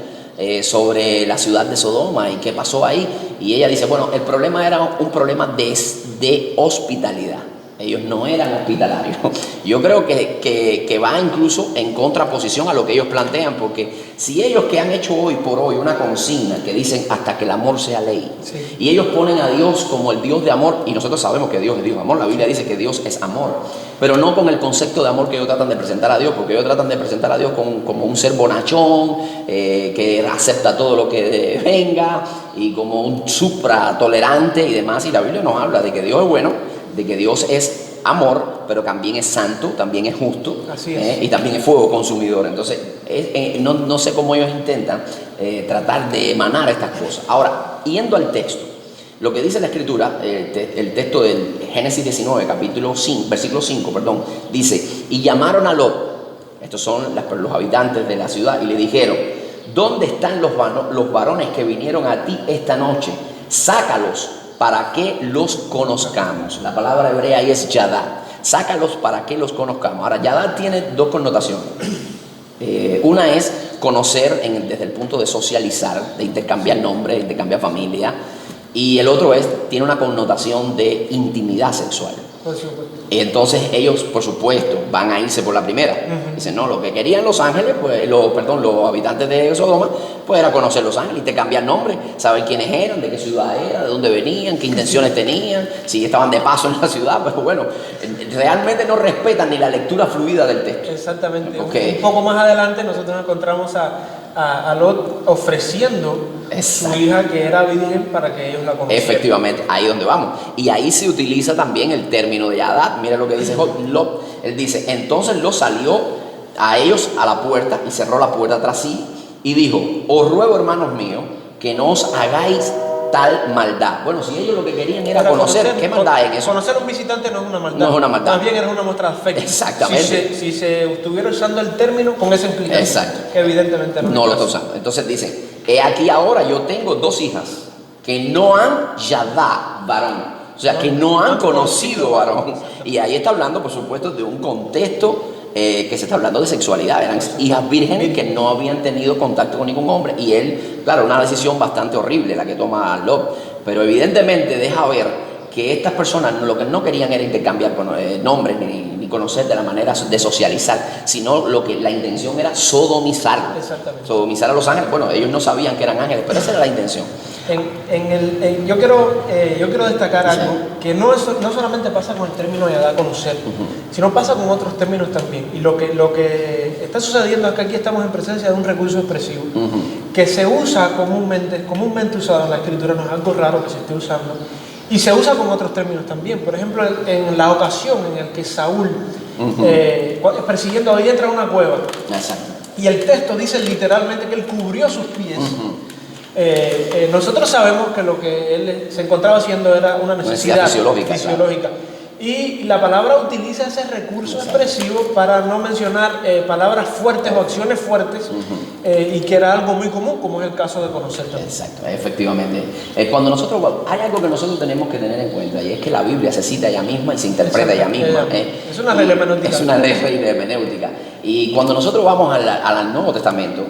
sobre la ciudad de Sodoma y qué pasó ahí? Y ella dice, bueno, el problema era un problema de hospitalidad. Ellos no eran hospitalarios. Yo creo que va incluso en contraposición a lo que ellos plantean, porque si ellos que han hecho hoy por hoy una consigna que dicen hasta que el amor sea ley, sí, y ellos ponen a Dios como el Dios de amor, y nosotros sabemos que Dios es Dios de amor, la Biblia dice que Dios es amor, pero no con el concepto de amor que ellos tratan de presentar a Dios, porque ellos tratan de presentar a Dios como un ser bonachón, que acepta todo lo que venga, y como un supra tolerante y demás, y la Biblia nos habla de que Dios es bueno, de que Dios es amor, pero también es santo, también es justo, y también es fuego consumidor. Entonces, no sé cómo ellos intentan tratar de emanar estas cosas. Ahora, yendo al texto, lo que dice la Escritura, el texto del Génesis 19, versículo 5, dice, y llamaron a Lot, estos son los habitantes de la ciudad, y le dijeron, ¿dónde están los varones que vinieron a ti esta noche? Sácalos, para que los conozcamos. La palabra hebrea ahí es yadá. Sácalos para que los conozcamos. Ahora, yadá tiene dos connotaciones. Una es conocer desde el punto de socializar, de intercambiar nombres, de intercambiar familia. Y el otro tiene una connotación de intimidad sexual. Por supuesto. Y entonces ellos, por supuesto, van a irse por la primera. Dicen, no, lo que querían los ángeles, pues, los habitantes de Sodoma, pues era conocer los ángeles, te cambiar nombre, saber quiénes eran, de qué ciudad era, de dónde venían, qué intenciones tenían, si estaban de paso en la ciudad. Pero bueno, realmente no respetan ni la lectura fluida del texto. Exactamente. Okay. Un poco más adelante nosotros encontramos a Lot ofreciendo su hija que era virgen para que ellos la conocieran. Efectivamente, ahí es donde vamos. Y ahí se utiliza también el término de Hadad. Mira lo que dice Lot. Él dice, entonces Lot salió a ellos a la puerta y cerró la puerta tras sí y dijo, os ruego, hermanos míos, que no os hagáis tal maldad. Bueno, si ellos lo que querían era conocer, ¿qué maldad hay en eso? Conocer a un visitante no es una maldad. No es una maldad. Más bien era una muestra de afecto. Exactamente. Si se estuviera usando el término con esa implicación. Exacto. Que evidentemente no lo está usando. Entonces dicen, he aquí ahora yo tengo 2 hijas que no han yadá varón. O sea, que no han conocido varón. Y ahí está hablando, por supuesto, de un contexto que se está hablando de sexualidad. Eran hijas vírgenes que no habían tenido contacto con ningún hombre. Y él, claro, una decisión bastante horrible la que toma Lot. Pero evidentemente deja ver que estas personas lo que no querían era intercambiar nombres ni conocer de la manera de socializar, sino la intención era sodomizar. Exactamente. Sodomizar a los ángeles. Bueno, ellos no sabían que eran ángeles, pero esa era la intención. Yo quiero destacar algo que no solamente pasa con el término de dar a conocer, sino pasa con otros términos también. Y lo que está sucediendo es que aquí estamos en presencia de un recurso expresivo que se usa comúnmente usado en la escritura, no es algo raro que se esté usando, y se usa con otros términos también. Por ejemplo, en la ocasión en la que Saúl, persiguiendo a David, entra a una cueva. Exacto. Y el texto dice literalmente que él cubrió sus pies. Nosotros sabemos que lo que él se encontraba haciendo era una necesidad fisiológica. Claro. Y la palabra utiliza ese recurso expresivo para no mencionar palabras fuertes o acciones fuertes, y que era algo muy común, como es el caso de conocer también. Exacto, efectivamente. Hay algo que nosotros tenemos que tener en cuenta, y es que la Biblia se cita ella misma y se interpreta ella misma. Es una regla hermenéutica. Es una regla hermenéutica. Y cuando nosotros vamos al Nuevo Testamento,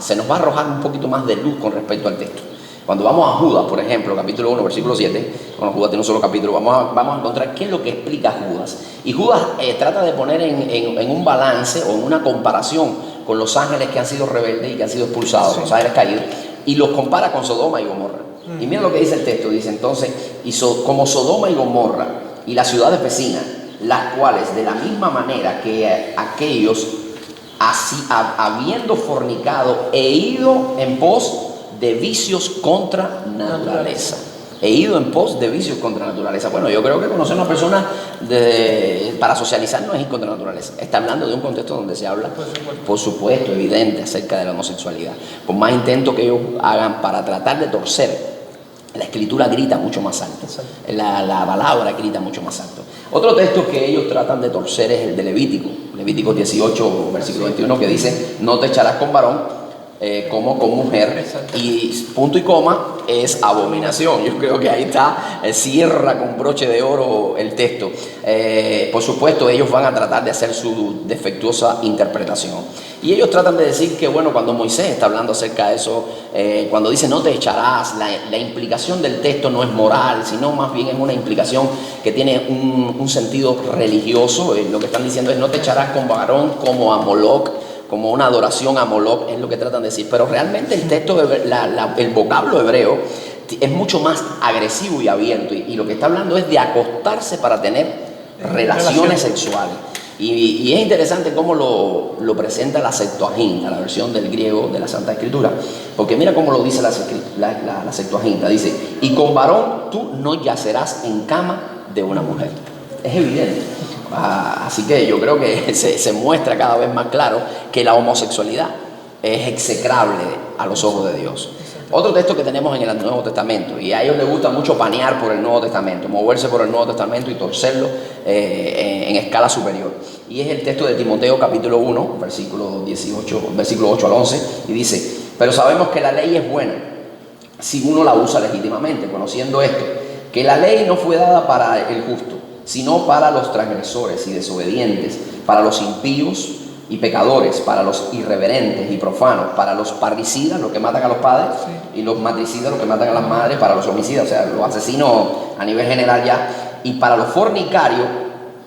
se nos va a arrojar un poquito más de luz con respecto al texto. Cuando vamos a Judas, por ejemplo, capítulo 1, versículo 7, bueno, Judas tiene un solo capítulo, vamos a encontrar qué es lo que explica Judas. Y Judas trata de poner en un balance o en una comparación con los ángeles que han sido rebeldes y que han sido expulsados, los ángeles caídos, y los compara con Sodoma y Gomorra. Y mira lo que dice el texto, dice entonces, como Sodoma y Gomorra y las ciudades vecinas, las cuales de la misma manera que aquellos, así, habiendo fornicado, he ido en pos de vicios contra naturaleza. He ido en pos de vicios contra naturaleza. Bueno, yo creo que conocer a una persona para socializar no es ir contra naturaleza. Está hablando de un contexto donde se habla, por supuesto, evidente, acerca de la homosexualidad. Por más intento que ellos hagan para tratar de torcer, la escritura grita mucho más alto. La palabra grita mucho más alto. Otro texto que ellos tratan de torcer es el de Levítico. Levítico 18, versículo 21, que dice, no te echarás con varón como con mujer, y punto y coma es abominación. Yo creo que ahí está, cierra con broche de oro el texto. Por supuesto, ellos van a tratar de hacer su defectuosa interpretación, y ellos tratan de decir que, bueno, cuando Moisés está hablando acerca de eso, cuando dice no te echarás, la implicación del texto no es moral, sino más bien es una implicación que tiene un sentido religioso. Lo que están diciendo es no te echarás con varón como a Moloc, como una adoración a Moloc, es lo que tratan de decir. Pero realmente el texto, el vocablo hebreo es mucho más agresivo y abierto, y lo que está hablando es de acostarse para tener relaciones sexuales. Y es interesante cómo lo presenta la Septuaginta, la versión del griego de la Santa Escritura, porque mira cómo lo dice la Septuaginta. Dice, y con varón tú no yacerás en cama de una mujer. Es evidente. Así que yo creo que se muestra cada vez más claro que la homosexualidad es execrable a los ojos de Dios. Otro texto que tenemos en el Nuevo Testamento, y a ellos les gusta mucho panear por el Nuevo Testamento, moverse por el Nuevo Testamento y torcerlo en escala superior. Y es el texto de Timoteo capítulo 1, versículo 8 al 11, y dice, pero sabemos que la ley es buena si uno la usa legítimamente, conociendo esto, que la ley no fue dada para el justo, sino para los transgresores y desobedientes, para los impíos y pecadores, para los irreverentes y profanos, para los parricidas, los que matan a los padres, y los matricidas, los que matan a las madres, para los homicidas, o sea, los asesinos a nivel general ya, y para los fornicarios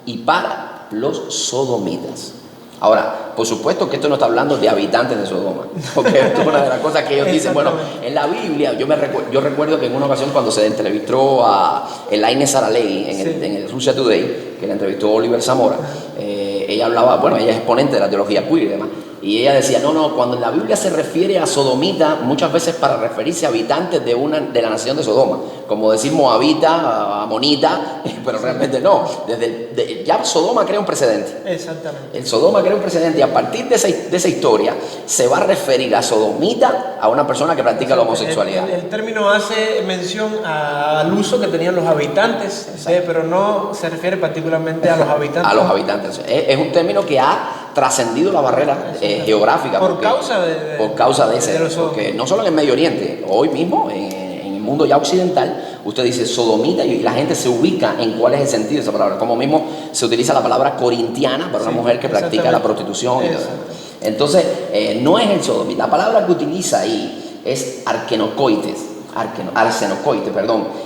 y para los sodomitas. Ahora, por supuesto que esto no está hablando de habitantes de Sodoma, porque esto es una de las cosas que ellos dicen. Bueno, en la Biblia, yo recuerdo que en una ocasión cuando se entrevistó a Elaine Saralegui en el Russia Today, que la entrevistó Oliver Zamora, ella hablaba, bueno, ella es exponente de la teología queer y demás, y ella decía, no, cuando en la Biblia se refiere a sodomita, muchas veces para referirse a habitantes de la nación de Sodoma, como decir moabita, amonita, pero realmente no. Ya Sodoma crea un precedente. Exactamente. El Sodoma crea un precedente y a partir de esa historia se va a referir a sodomita a una persona que practica la homosexualidad. El término hace mención al uso que tenían los habitantes, pero no se refiere particularmente a los habitantes. A los habitantes. Es un término que ha trascendido la barrera geográfica. Por causa de ese. Porque no solo en el Medio Oriente, hoy mismo en el mundo ya occidental, usted dice sodomita y la gente se ubica en cuál es el sentido de esa palabra. Como mismo se utiliza la palabra corintiana para una mujer que practica la prostitución. Entonces, no es el sodomita. La palabra que utiliza ahí es arsenocoites,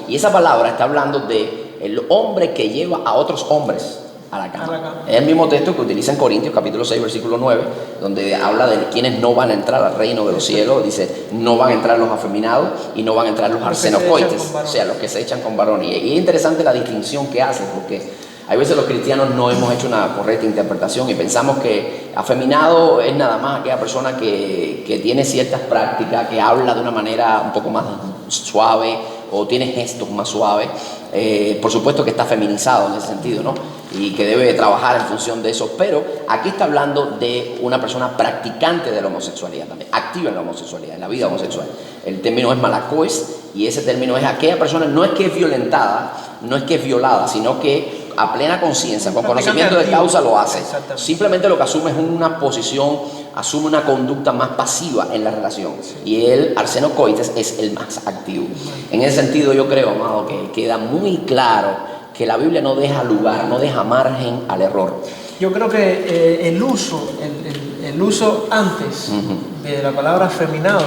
y esa palabra está hablando de el hombre que lleva a otros hombres a la cama. Es el mismo texto que utiliza en Corintios capítulo 6 versículo 9, donde habla de quienes no van a entrar al reino de los cielos. Dice, no van a entrar los afeminados y no van a entrar los arsenocoites, o sea, los que se echan con varones. Y es interesante la distinción que hace, porque hay veces los cristianos no hemos hecho una correcta interpretación y pensamos que afeminado es nada más aquella persona que tiene ciertas prácticas, que habla de una manera un poco más suave o tiene gestos más suaves. Por supuesto que está feminizado en ese sentido, ¿no? Y que debe trabajar en función de eso, pero aquí está hablando de una persona practicante de la homosexualidad también, activa en la homosexualidad, en la vida homosexual. El término es malacois y ese término es aquella persona, no es que es violentada, no es que es violada, sino que a plena conciencia, con conocimiento de causa lo hace. Simplemente lo que asume es una posición, asume una conducta más pasiva en la relación. Y el arsenocoites es el más activo. En ese sentido yo creo, amado, que queda muy claro que la Biblia no deja lugar, no deja margen al error. Yo creo que el uso antes de la palabra afeminado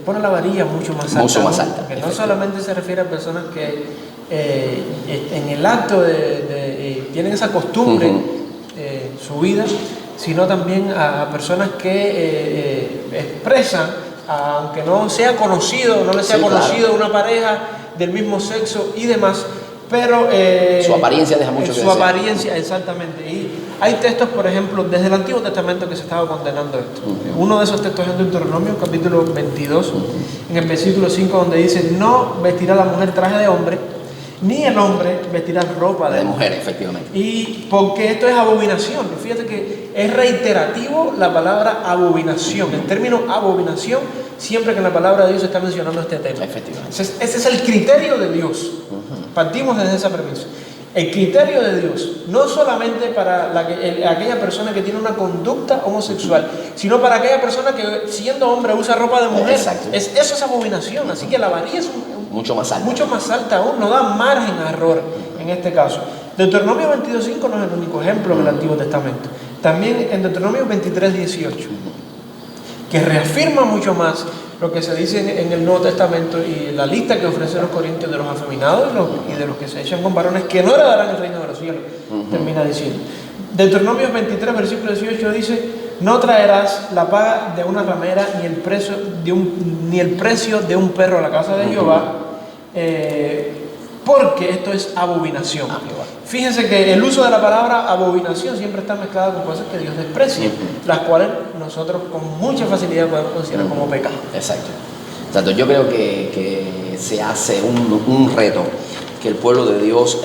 pone la varilla mucho más alta. Mucho más alta. Porque no solamente se refiere a personas que en el acto tienen esa costumbre en su vida, sino también a personas que expresan, aunque no sea conocido, no les sea conocido una pareja del mismo sexo y demás, pero su apariencia deja mucho que desear. Su apariencia, exactamente. Y hay textos, por ejemplo, desde el Antiguo Testamento que se estaba condenando esto. Uno de esos textos es en Deuteronomio, capítulo 22, en el versículo 5, donde dice: no vestirá la mujer traje de hombre, ni el hombre vestirá ropa de mujer. Efectivamente. Y porque esto es abominación. Fíjate que es reiterativo la palabra abominación. El término abominación, siempre que en la palabra de Dios se está mencionando este tema. Efectivamente. Ese es el criterio de Dios. Partimos desde esa premisa. El criterio de Dios, no solamente para aquella persona que tiene una conducta homosexual, sino para aquella persona que siendo hombre usa ropa de mujer. Exacto. Eso es abominación. Así que la varilla es mucho más alta. Mucho más alta aún, no da margen a error en este caso. Deuteronomio 22.5 no es el único ejemplo del Antiguo Testamento. También en Deuteronomio 23.18, que reafirma mucho más lo que se dice en el Nuevo Testamento y la lista que ofrecen los corintios de los afeminados y de los que se echan con varones que no heredarán el reino de los cielos, termina diciendo. Deuteronomio 23, versículo 18 dice: no traerás la paga de una ramera ni el precio de un perro a la casa de Jehová, porque esto es abominación. Fíjense que el uso de la palabra abominación siempre está mezclado con cosas que Dios desprecia, las cuales nosotros con mucha facilidad podemos considerar como pecado. Exacto. Yo creo que se hace un reto que el pueblo de Dios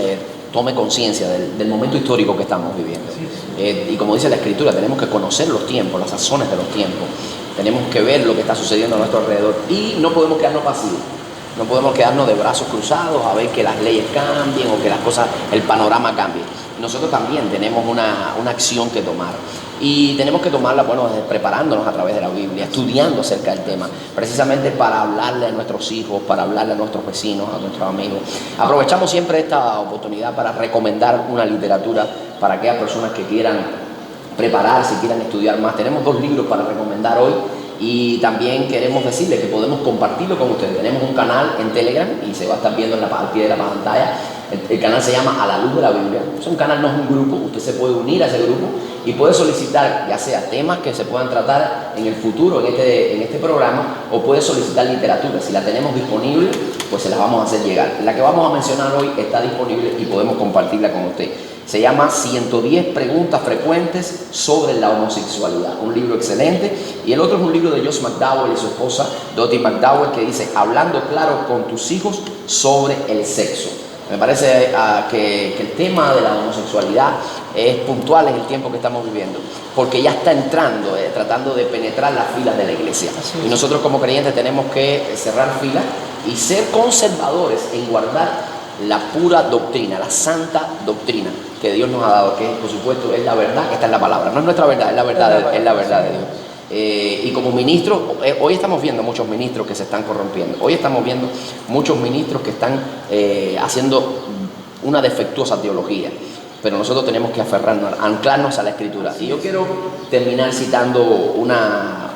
tome conciencia del momento histórico que estamos viviendo. Y como dice la Escritura, tenemos que conocer los tiempos, las sazones de los tiempos. Tenemos que ver lo que está sucediendo a nuestro alrededor y no podemos quedarnos pasivos. No podemos quedarnos de brazos cruzados a ver que las leyes cambien o que las cosas, el panorama cambie. Nosotros también tenemos una acción que tomar. Y tenemos que tomarla, preparándonos a través de la Biblia, estudiando acerca del tema, precisamente para hablarle a nuestros hijos, para hablarle a nuestros vecinos, a nuestros amigos. Aprovechamos siempre esta oportunidad para recomendar una literatura para aquellas personas que quieran prepararse, quieran estudiar más. Tenemos 2 libros para recomendar hoy. Y también queremos decirles que podemos compartirlo con ustedes. Tenemos un canal en Telegram y se va a estar viendo al pie de la pantalla. El canal se llama A la Luz de la Biblia. Es un canal, no es un grupo. Usted se puede unir a ese grupo y puede solicitar ya sea temas que se puedan tratar en el futuro en este programa, o puede solicitar literatura. Si la tenemos disponible, pues se las vamos a hacer llegar. La que vamos a mencionar hoy está disponible y podemos compartirla con usted. Se llama 110 preguntas frecuentes sobre la homosexualidad. Un libro excelente. Y el otro es un libro de Josh McDowell y su esposa Dottie McDowell, que dice Hablando claro con tus hijos sobre el sexo. Me parece que el tema de la homosexualidad es puntual en el tiempo que estamos viviendo, porque ya está entrando, tratando de penetrar las filas de la iglesia. Y nosotros como creyentes tenemos que cerrar filas y ser conservadores en guardar la pura doctrina, la santa doctrina que Dios nos ha dado, que por supuesto es la verdad que está en la palabra. No es nuestra verdad, es la verdad de Dios. Y como ministros, hoy estamos viendo muchos ministros que se están corrompiendo. Hoy estamos viendo muchos ministros que están haciendo una defectuosa teología. Pero nosotros tenemos que aferrarnos, anclarnos a la Escritura. Y yo quiero terminar citando una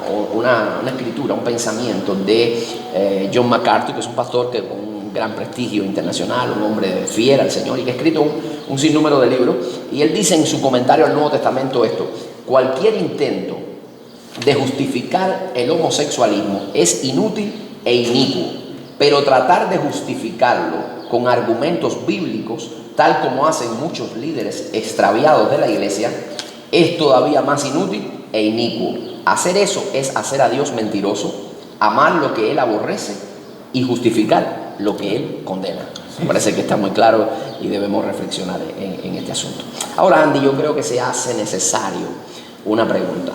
escritura, un pensamiento de John MacArthur, que es un pastor que con un gran prestigio internacional, un hombre fiel al Señor y que ha escrito un sinnúmero de libros. Y él dice en su comentario al Nuevo Testamento esto: cualquier intento de justificar el homosexualismo es inútil e inicuo, pero tratar de justificarlo con argumentos bíblicos, tal como hacen muchos líderes extraviados de la iglesia, es todavía más inútil e inicuo. Hacer eso es hacer a Dios mentiroso, amar lo que Él aborrece y justificar lo que Él condena. Me parece que está muy claro y debemos reflexionar en este asunto. Ahora, Andy, yo creo que se hace necesario una pregunta.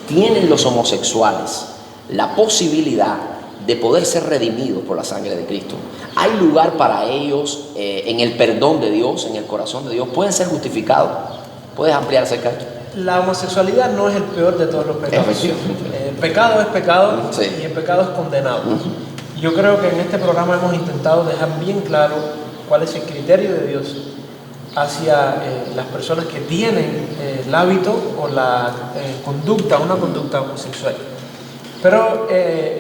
¿Tienen los homosexuales la posibilidad de poder ser redimidos por la sangre de Cristo? ¿Hay lugar para ellos en el perdón de Dios, en el corazón de Dios? ¿Pueden ser justificados? ¿Puedes ampliar acerca de esto? La homosexualidad no es el peor de todos los pecados. El pecado es pecado, sí, y el pecado es condenado. Yo creo que en este programa hemos intentado dejar bien claro cuál es el criterio de Dios hacia las personas que tienen el hábito o la conducta, una conducta homosexual. Pero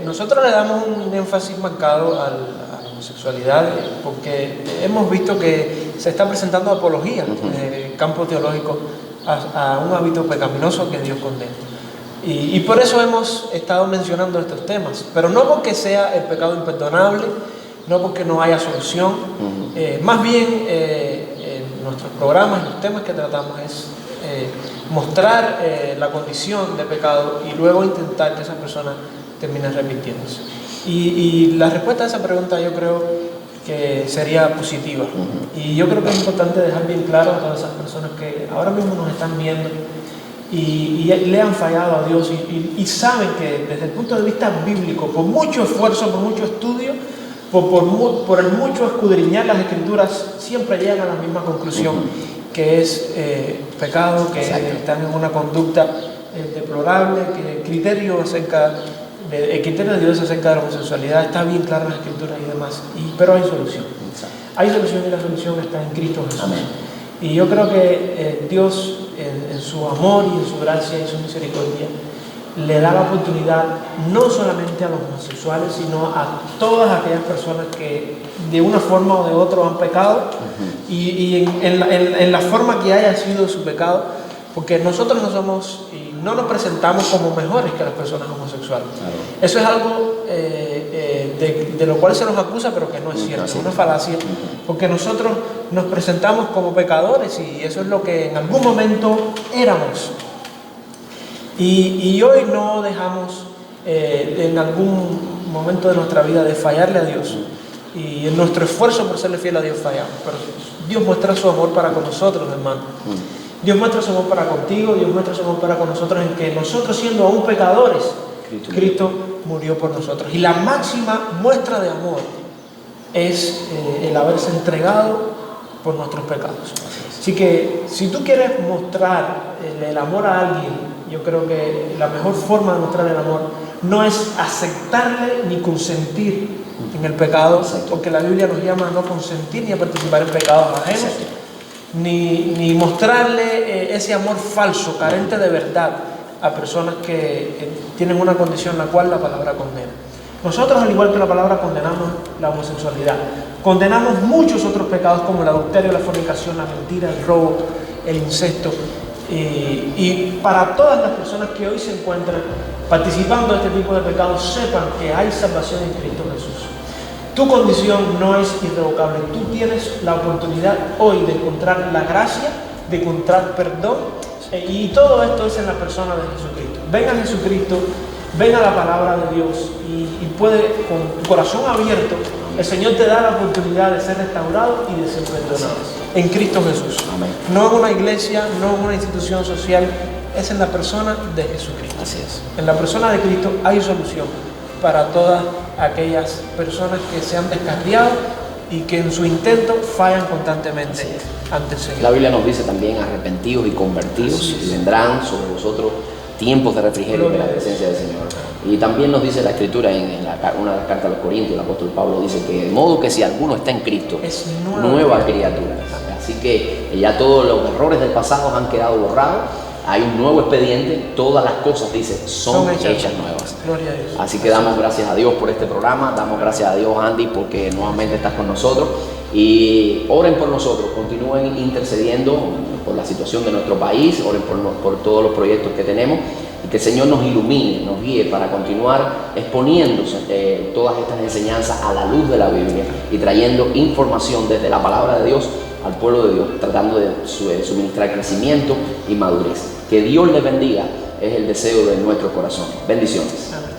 nosotros le damos un énfasis marcado a la homosexualidad porque hemos visto que se está presentando apología en el campo teológico a un hábito pecaminoso que Dios condena. Y por eso hemos estado mencionando estos temas, pero no porque sea el pecado imperdonable, no porque no haya solución. Más bien nuestros programas y los temas que tratamos es mostrar la condición de pecado y luego intentar que esa persona termine arrepintiéndose. Y la respuesta a esa pregunta yo creo que sería positiva. Y yo creo que es importante dejar bien claro a todas esas personas que ahora mismo nos están viendo y le han fallado a Dios y saben que desde el punto de vista bíblico, por mucho esfuerzo, por mucho estudio, por el mucho escudriñar las Escrituras, siempre llegan a la misma conclusión, que es pecado, que están en una conducta deplorable, que el criterio de Dios acerca de la homosexualidad está bien claro en las Escrituras y demás, pero hay solución. Hay solución y la solución está en Cristo Jesús. Amén. Y yo creo que Dios, en su amor y en su gracia y su misericordia, le da la oportunidad no solamente a los homosexuales, sino a todas aquellas personas que de una forma o de otra han pecado y en la forma que haya sido su pecado, porque nosotros no somos y no nos presentamos como mejores que las personas homosexuales. Claro. Eso es algo de lo cual se nos acusa, pero que no es cierto, es una falacia, porque nosotros nos presentamos como pecadores y eso es lo que en algún momento éramos. Y hoy no dejamos en algún momento de nuestra vida de fallarle a Dios. Y en nuestro esfuerzo por serle fiel a Dios fallamos. Pero Dios muestra su amor para con nosotros, hermano. Dios muestra su amor para contigo, Dios muestra su amor para con nosotros en que nosotros siendo aún pecadores, Cristo murió por nosotros. Y la máxima muestra de amor es el haberse entregado por nuestros pecados. Así que si tú quieres mostrar el amor a alguien, yo creo que la mejor forma de mostrar el amor no es aceptarle ni consentir en el pecado, porque la Biblia nos llama a no consentir ni a participar en pecados ajenos, ni mostrarle ese amor falso, carente de verdad, a personas que tienen una condición la cual la palabra condena. Nosotros, al igual que la palabra, condenamos la homosexualidad. Condenamos muchos otros pecados como el adulterio, la fornicación, la mentira, el robo, el incesto. Y para todas las personas que hoy se encuentran participando de este tipo de pecados, sepan que hay salvación en Cristo Jesús. Tu condición no es irrevocable. Tú tienes la oportunidad hoy de encontrar la gracia, de encontrar perdón, y todo esto es en la persona de Jesucristo. Ven a Jesucristo, ven a la palabra de Dios y puede, con tu corazón abierto, el Señor te da la oportunidad de ser restaurado y de ser perdonado en Cristo Jesús. Amén. No en una iglesia, no en una institución social, es en la persona de Jesucristo. Así es. En la persona de Cristo hay solución para todas aquellas personas que se han descarriado y que en su intento fallan constantemente ante el Señor. La Biblia nos dice también: arrepentidos y convertidos, y vendrán sobre vosotros tiempos de refrigerio de la presencia del Señor. Y también nos dice la Escritura en una de las cartas a los Corintios, el apóstol Pablo dice que de modo que si alguno está en Cristo, es nueva criatura. Así que ya todos los errores del pasado han quedado borrados, hay un nuevo expediente, todas las cosas, dice, son hechas nuevas. Gloria a Dios. Así que damos gracias a Dios por este programa, damos gracias a Dios, Andy, porque nuevamente estás con nosotros, y oren por nosotros, continúen intercediendo por la situación de nuestro país, oren por todos los proyectos que tenemos, y que el Señor nos ilumine, nos guíe para continuar exponiéndose todas estas enseñanzas a la luz de la Biblia y trayendo información desde la palabra de Dios al pueblo de Dios, tratando de suministrar crecimiento y madurez. Que Dios les bendiga, es el deseo de nuestro corazón. Bendiciones. Amén.